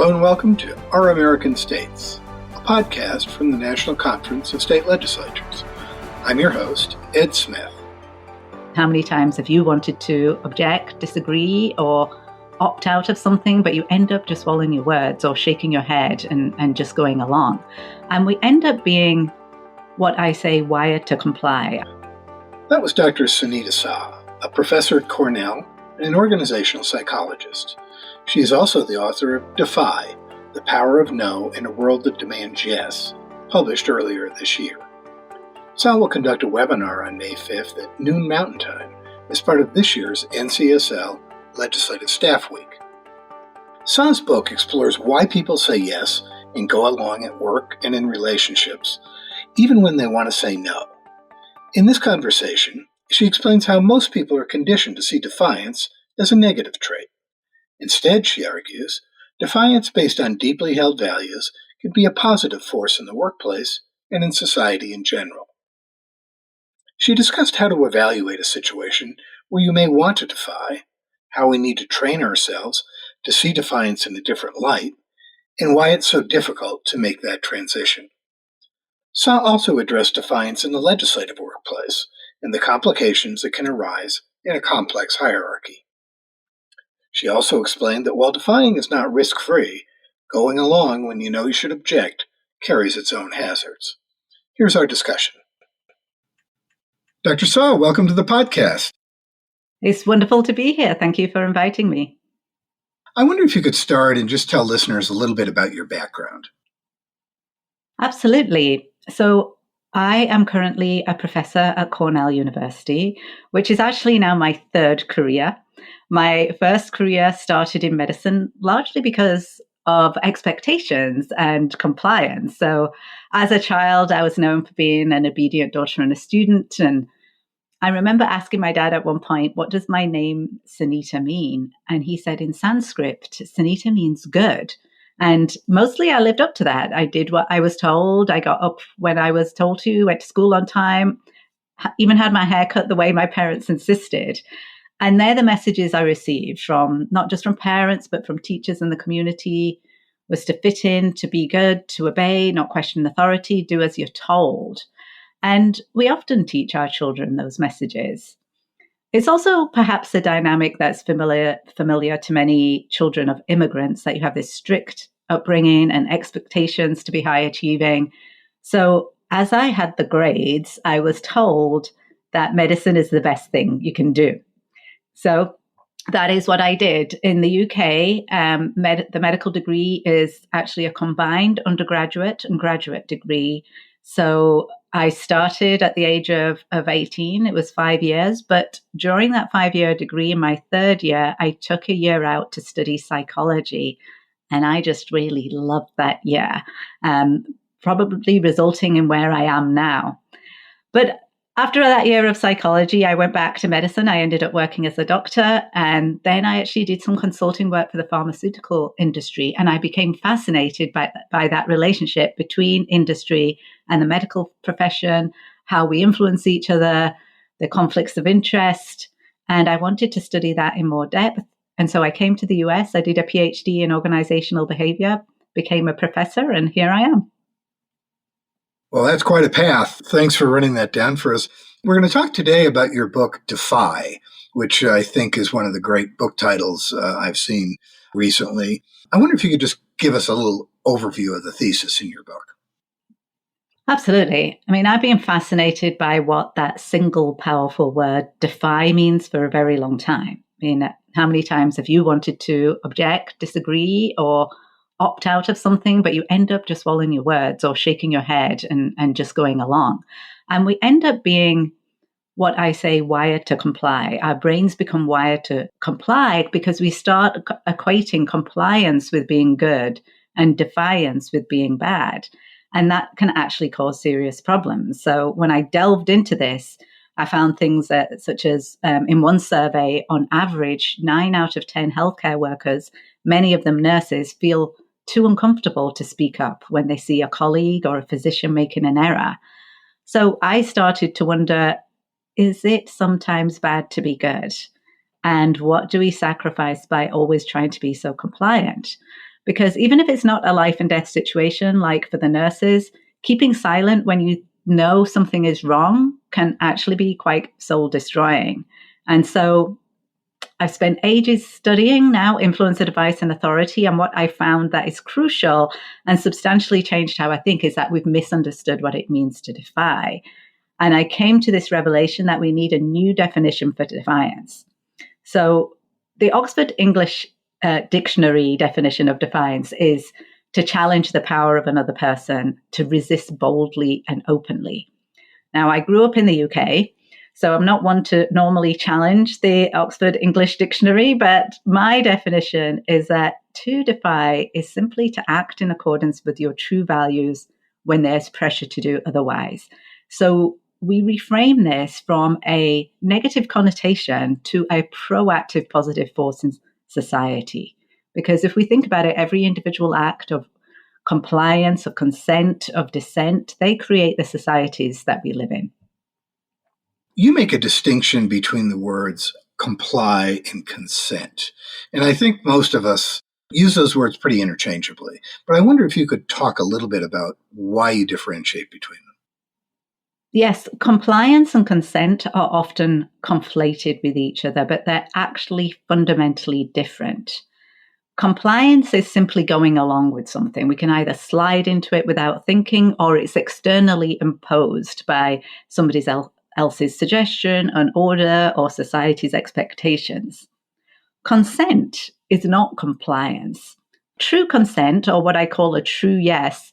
Hello and welcome to Our American States, a podcast from the National Conference of State Legislatures. I'm your host, Ed Smith. How many times have you wanted to object, disagree, or opt out of something, but you end up just swallowing your words or shaking your head and just going along? And we end up being what I say, wired to comply. That was Dr. Sunita Sah, a professor at Cornell and an organizational psychologist. She is also the author of Defy, The Power of No in a World That Demands Yes, published earlier this year. Sah will conduct a webinar on May 5th at noon Mountain Time as part of this year's NCSL Legislative Staff Week. Sah's book explores why people say yes and go along at work and in relationships, even when they want to say no. In this conversation, she explains how most people are conditioned to see defiance as a negative trait. Instead, she argues, defiance based on deeply held values can be a positive force in the workplace and in society in general. She discussed how to evaluate a situation where you may want to defy, how we need to train ourselves to see defiance in a different light, and why it's so difficult to make that transition. Sah also addressed defiance in the legislative workplace and the complications that can arise in a complex hierarchy. She also explained that while defying is not risk-free, going along when you know you should object carries its own hazards. Here's our discussion. Dr. Sah, welcome to the podcast. It's wonderful to be here. Thank you for inviting me. I wonder if you could start and just tell listeners a little bit about your background. Absolutely. So I am currently a professor at Cornell University, which is actually now my third career. My first career started in medicine largely because of expectations and compliance. So as a child, I was known for being an obedient daughter and a student. And I remember asking my dad at one point, what does my name Sunita mean? And he said in Sanskrit, Sunita means good. And mostly I lived up to that. I did what I was told. I got up when I was told to, went to school on time, even had my hair cut the way my parents insisted. And they're the messages I received from, not just from parents, but from teachers in the community, was to fit in, to be good, to obey, not question authority, do as you're told. And we often teach our children those messages. It's also perhaps a dynamic that's familiar to many children of immigrants, that you have this strict upbringing and expectations to be high achieving. So as I had the grades, I was told that medicine is the best thing you can do. So that is what I did. In the UK, the medical degree is actually a combined undergraduate and graduate degree. So I started at the age of 18. It was 5 years. But during that 5-year degree, in my third year, I took a year out to study psychology. And I just really loved that year, probably resulting in where I am now. But after that year of psychology, I went back to medicine. I ended up working as a doctor, and then I actually did some consulting work for the pharmaceutical industry, and I became fascinated by that relationship between industry and the medical profession, how we influence each other, the conflicts of interest, and I wanted to study that in more depth. And so I came to the US, I did a PhD in organizational behavior, became a professor, and here I am. Well, that's quite a path. Thanks for running that down for us. We're going to talk today about your book, Defy, which I think is one of the great book titles I've seen recently. I wonder if you could just give us a little overview of the thesis in your book. Absolutely. I mean, I've been fascinated by what that single powerful word, defy, means for a very long time. I mean, how many times have you wanted to object, disagree, or opt out of something, but you end up just swallowing your words or shaking your head and just going along? And we end up being what I say, wired to comply. Our brains become wired to comply because we start equating compliance with being good and defiance with being bad. And that can actually cause serious problems. So when I delved into this, I found things such as in one survey, on average, 9 out of 10 healthcare workers, many of them nurses, feel too uncomfortable to speak up when they see a colleague or a physician making an error. So I started to wonder, is it sometimes bad to be good? And what do we sacrifice by always trying to be so compliant? Because even if it's not a life and death situation, like for the nurses, keeping silent when you know something is wrong can actually be quite soul destroying. And so I've spent ages studying now influence, advice, and authority. And what I found that is crucial and substantially changed how I think is that we've misunderstood what it means to defy. And I came to this revelation that we need a new definition for defiance. So the Oxford English Dictionary definition of defiance is to challenge the power of another person, to resist boldly and openly. Now, I grew up in the UK, so I'm not one to normally challenge the Oxford English Dictionary, but my definition is that to defy is simply to act in accordance with your true values when there's pressure to do otherwise. So we reframe this from a negative connotation to a proactive positive force in society. Because if we think about it, every individual act of compliance, of consent, of dissent, they create the societies that we live in. You make a distinction between the words comply and consent. And I think most of us use those words pretty interchangeably. But I wonder if you could talk a little bit about why you differentiate between them. Yes, compliance and consent are often conflated with each other, but they're actually fundamentally different. Compliance is simply going along with something. We can either slide into it without thinking, or it's externally imposed by somebody else's suggestion, an order, or society's expectations. Consent is not compliance. True consent, or what I call a true yes,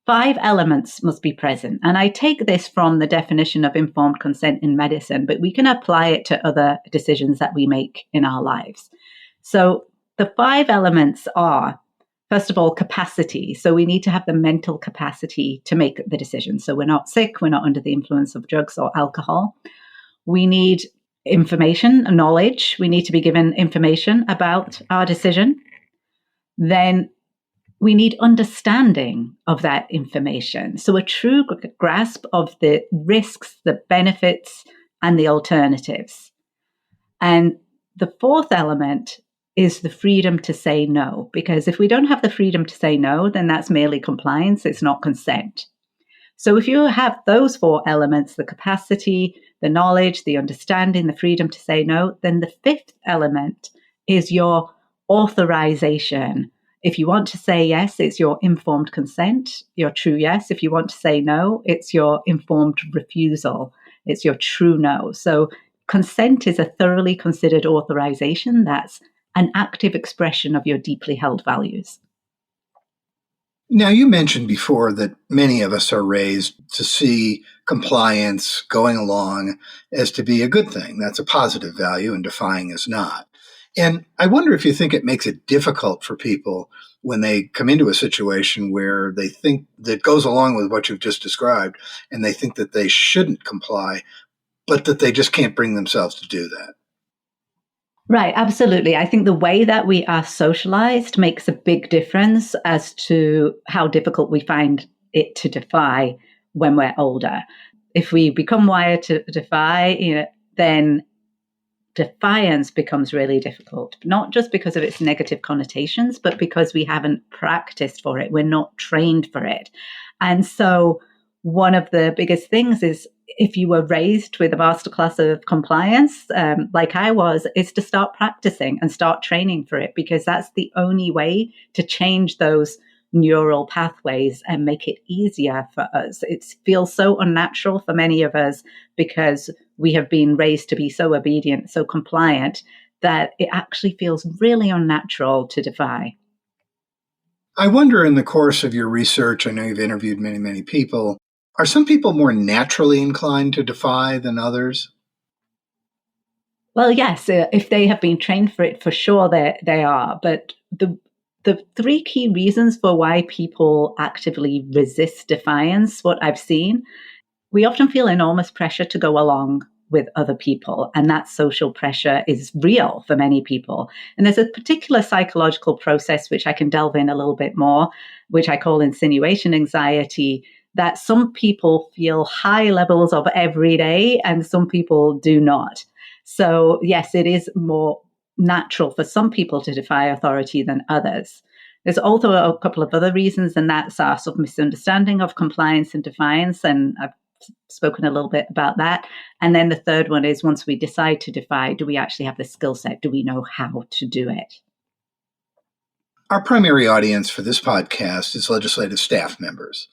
5 elements must be present. And I take this from the definition of informed consent in medicine, but we can apply it to other decisions that we make in our lives. So the 5 elements are, first of all, capacity. So we need to have the mental capacity to make the decision. So we're not sick, we're not under the influence of drugs or alcohol. We need information, knowledge. We need to be given information about our decision. Then we need understanding of that information. So a true grasp of the risks, the benefits, and the alternatives. And the 4th element is the freedom to say no. Because if we don't have the freedom to say no, then that's merely compliance. It's not consent. So if you have those 4 elements, the capacity, the knowledge, the understanding, the freedom to say no, then the 5th element is your authorization. If you want to say yes, it's your informed consent, your true yes. If you want to say no, it's your informed refusal. It's your true no. So consent is a thoroughly considered authorization. That's an active expression of your deeply held values. Now, you mentioned before that many of us are raised to see compliance, going along, as to be a good thing. That's a positive value, and defying is not. And I wonder if you think it makes it difficult for people when they come into a situation where they think that goes along with what you've just described, and they think that they shouldn't comply, but that they just can't bring themselves to do that. Right, absolutely. I think the way that we are socialized makes a big difference as to how difficult we find it to defy when we're older. If we become wired to defy, then defiance becomes really difficult, not just because of its negative connotations, but because we haven't practiced for it. We're not trained for it. And so one of the biggest things is, if you were raised with a masterclass of compliance, like I was, is to start practicing and start training for it, because that's the only way to change those neural pathways and make it easier for us. It feels so unnatural for many of us because we have been raised to be so obedient, so compliant, that it actually feels really unnatural to defy. I wonder, in the course of your research, I know you've interviewed many, many people, are some people more naturally inclined to defy than others? Well, yes, if they have been trained for it, for sure they are. But the 3 key reasons for why people actively resist defiance, what I've seen, we often feel enormous pressure to go along with other people. And that social pressure is real for many people. And there's a particular psychological process, which I can delve in a little bit more, which I call insinuation anxiety, that some people feel high levels of every day and some people do not. So yes, it is more natural for some people to defy authority than others. There's also a couple of other reasons, and that's our sort of misunderstanding of compliance and defiance. And I've spoken a little bit about that. And then the third one is, once we decide to defy, do we actually have the skill set? Do we know how to do it? Our primary audience for this podcast is legislative staff members,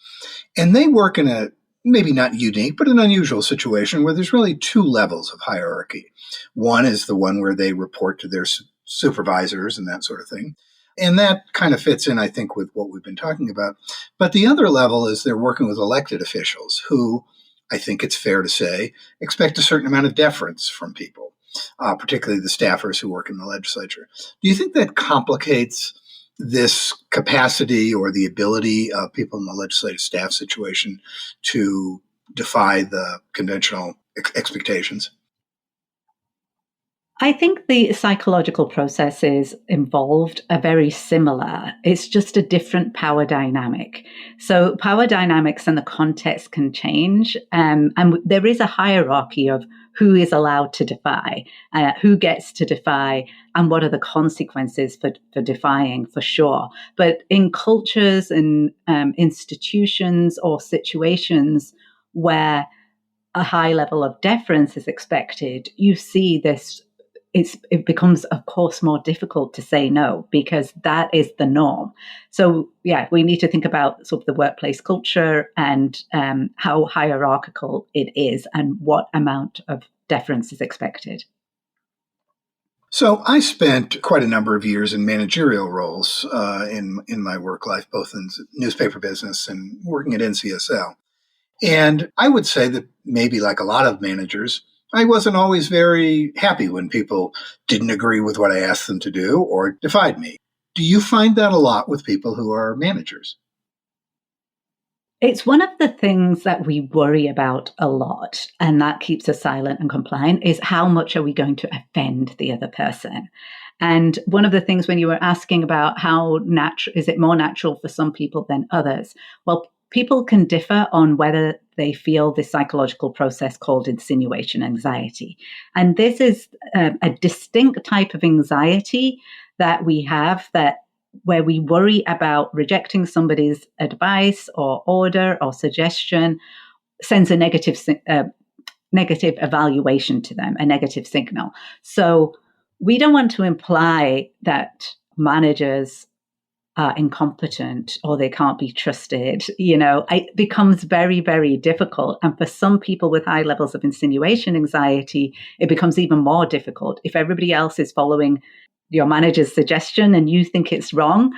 and they work in a maybe not unique, but an unusual situation where there's really two levels of hierarchy. One is the one where they report to their supervisors and that sort of thing. And that kind of fits in, I think, with what we've been talking about. But the other level is they're working with elected officials who, I think it's fair to say, expect a certain amount of deference from people, particularly the staffers who work in the legislature. Do you think that complicates this capacity or the ability of people in the legislative staff situation to defy the conventional expectations? I think the psychological processes involved are very similar. It's just a different power dynamic. So power dynamics and the context can change. And there is a hierarchy of who is allowed to defy, who gets to defy, and what are the consequences for defying, for sure. But in cultures and institutions or situations where a high level of deference is expected, you see this. It becomes, of course, more difficult to say no because that is the norm. So, yeah, we need to think about sort of the workplace culture and how hierarchical it is and what amount of deference is expected. So I spent quite a number of years in managerial roles in my work life, both in newspaper business and working at NCSL. And I would say that maybe like a lot of managers, I wasn't always very happy when people didn't agree with what I asked them to do or defied me. Do you find that a lot with people who are managers? It's one of the things that we worry about a lot, and that keeps us silent and compliant, is how much are we going to offend the other person? And one of the things when you were asking about how is it more natural for some people than others? Well, people can differ on whether they feel this psychological process called insinuation anxiety. And this is a distinct type of anxiety that we have where we worry about rejecting somebody's advice or order or suggestion sends a negative evaluation to them, a negative signal. So we don't want to imply that managers are incompetent or they can't be trusted. It becomes very, very difficult. And for some people with high levels of insinuation anxiety, it becomes even more difficult. If everybody else is following your manager's suggestion and you think it's wrong,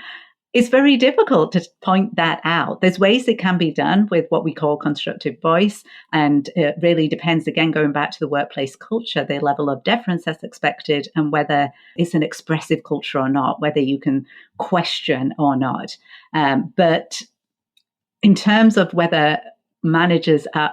it's very difficult to point that out. There's ways it can be done with what we call constructive voice. And it really depends, again, going back to the workplace culture, the level of deference that's expected and whether it's an expressive culture or not, whether you can question or not. But in terms of whether managers are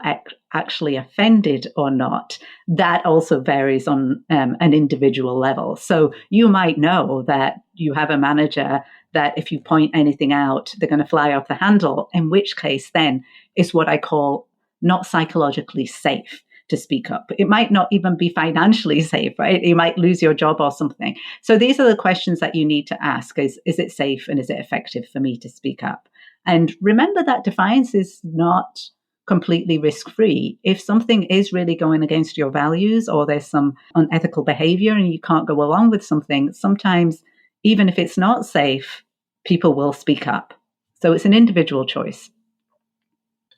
actually offended or not, that also varies on an individual level. So you might know that you have a manager that if you point anything out, they're going to fly off the handle, in which case then it's what I call not psychologically safe to speak up. It might not even be financially safe, right? You might lose your job or something. So these are the questions that you need to ask. Is it safe and is it effective for me to speak up? And remember that defiance is not completely risk-free. If something is really going against your values or there's some unethical behavior and you can't go along with something, sometimes even if it's not safe, people will speak up. So it's an individual choice.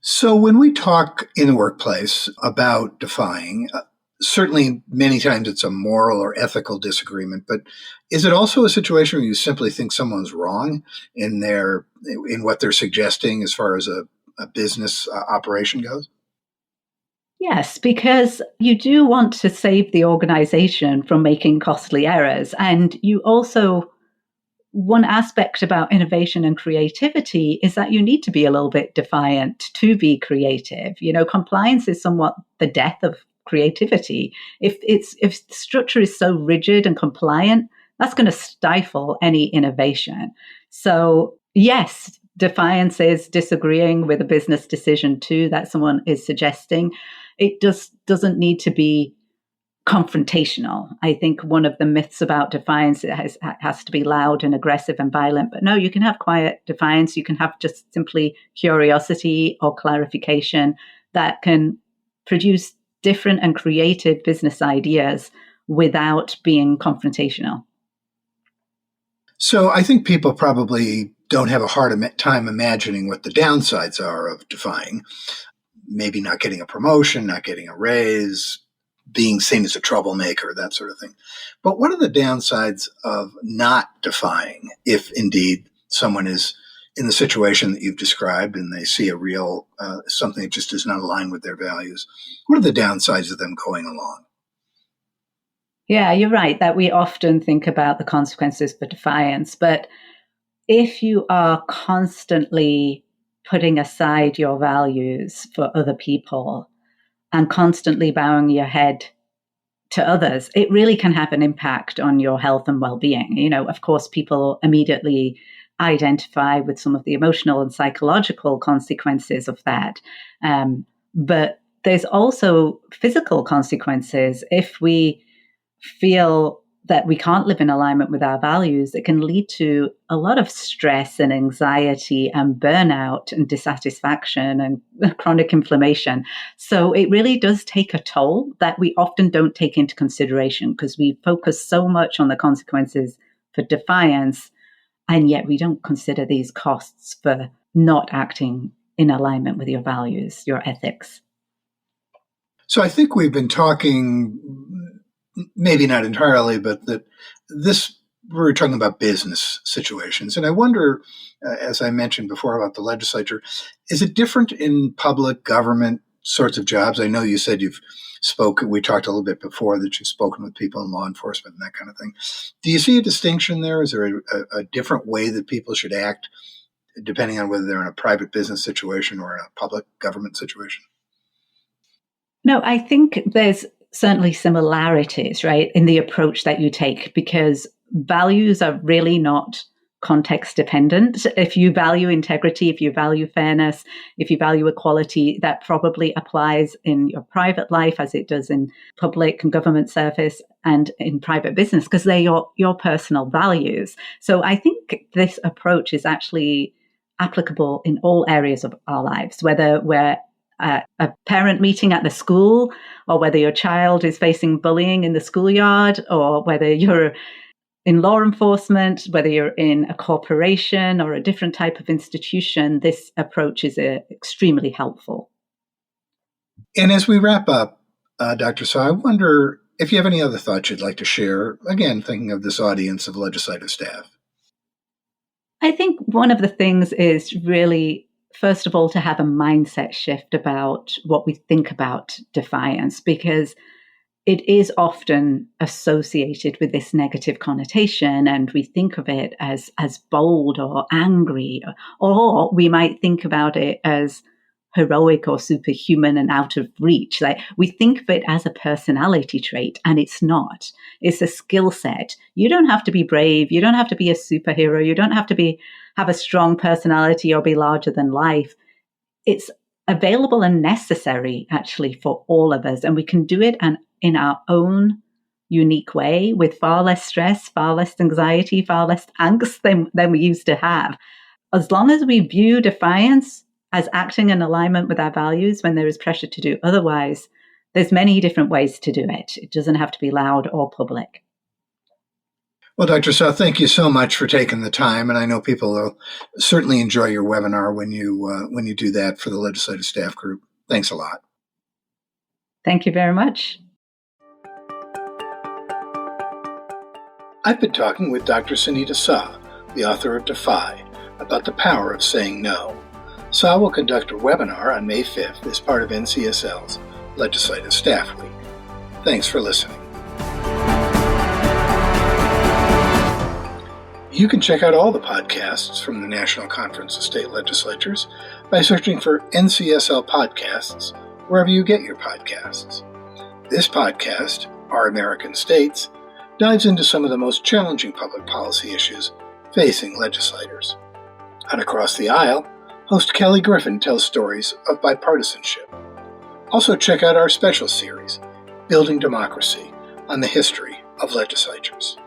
So when we talk in the workplace about defying, certainly many times it's a moral or ethical disagreement, but is it also a situation where you simply think someone's wrong in what they're suggesting as far as a business operation goes? Yes, because you do want to save the organization from making costly errors. And you also, one aspect about innovation and creativity is that you need to be a little bit defiant to be creative. Compliance is somewhat the death of creativity. If the structure is so rigid and compliant, that's going to stifle any innovation. So yes, defiance is disagreeing with a business decision too that someone is suggesting. It just doesn't need to be confrontational. I think one of the myths about defiance, it has to be loud and aggressive and violent. But no, you can have quiet defiance. You can have just simply curiosity or clarification that can produce different and creative business ideas without being confrontational. So I think people probably don't have a hard time imagining what the downsides are of defying. Maybe not getting a promotion, not getting a raise, being seen as a troublemaker, that sort of thing. But what are the downsides of not defying if indeed someone is in the situation that you've described and they see a real, something that just does not align with their values? What are the downsides of them going along? Yeah, you're right that we often think about the consequences for defiance. But if you are constantly putting aside your values for other people and constantly bowing your head to others, it really can have an impact on your health and well-being. You know, of course, people immediately identify with some of the emotional and psychological consequences of that. But there's also physical consequences. If we feel that we can't live in alignment with our values, it can lead to a lot of stress and anxiety and burnout and dissatisfaction and chronic inflammation. So it really does take a toll that we often don't take into consideration because we focus so much on the consequences for defiance, and yet we don't consider these costs for not acting in alignment with your values, your ethics. So I think we've been talking, maybe not entirely, but that we're talking about business situations. And I wonder, as I mentioned before about the legislature, is it different in public government sorts of jobs? I know you said we talked a little bit before that you've spoken with people in law enforcement and that kind of thing. Do you see a distinction there? Is there a different way that people should act depending on whether they're in a private business situation or in a public government situation? No, I think there's certainly similarities, right, in the approach that you take, because values are really not context dependent. If you value integrity, if you value fairness, if you value equality, that probably applies in your private life as it does in public and government service and in private business, because they're your personal values. So I think this approach is actually applicable in all areas of our lives, whether we're at a parent meeting at the school, or whether your child is facing bullying in the schoolyard, or whether you're in law enforcement, whether you're in a corporation or a different type of institution. This approach is extremely helpful. And as we wrap up, Dr. Sah, I wonder if you have any other thoughts you'd like to share, again, thinking of this audience of legislative staff. I think one of the things is really, first of all, to have a mindset shift about what we think about defiance, because it is often associated with this negative connotation, and we think of it as bold or angry, or we might think about it as heroic or superhuman and out of reach. Like, we think of it as a personality trait, and it's not. It's a skill set. You don't have to be brave. You don't have to be a superhero. You don't have to have a strong personality or be larger than life. It's available and necessary, actually, for all of us. And we can do it in our own unique way, with far less stress, far less anxiety, far less angst than we used to have. As long as we view defiance as acting in alignment with our values when there is pressure to do otherwise, there's many different ways to do it. It doesn't have to be loud or public. Well, Dr. Sah, thank you so much for taking the time. And I know people will certainly enjoy your webinar when you do that for the legislative staff group. Thanks a lot. Thank you very much. I've been talking with Dr. Sunita Sah, the author of Defy, about the power of saying no. Sah will conduct a webinar on May 5th as part of NCSL's Legislative Staff Week. Thanks for listening. You can check out all the podcasts from the National Conference of State Legislatures by searching for NCSL Podcasts wherever you get your podcasts. This podcast, Our American States, dives into some of the most challenging public policy issues facing legislators. On Across the Aisle, host Kelly Griffin tells stories of bipartisanship. Also check out our special series, Building Democracy, on the history of legislatures.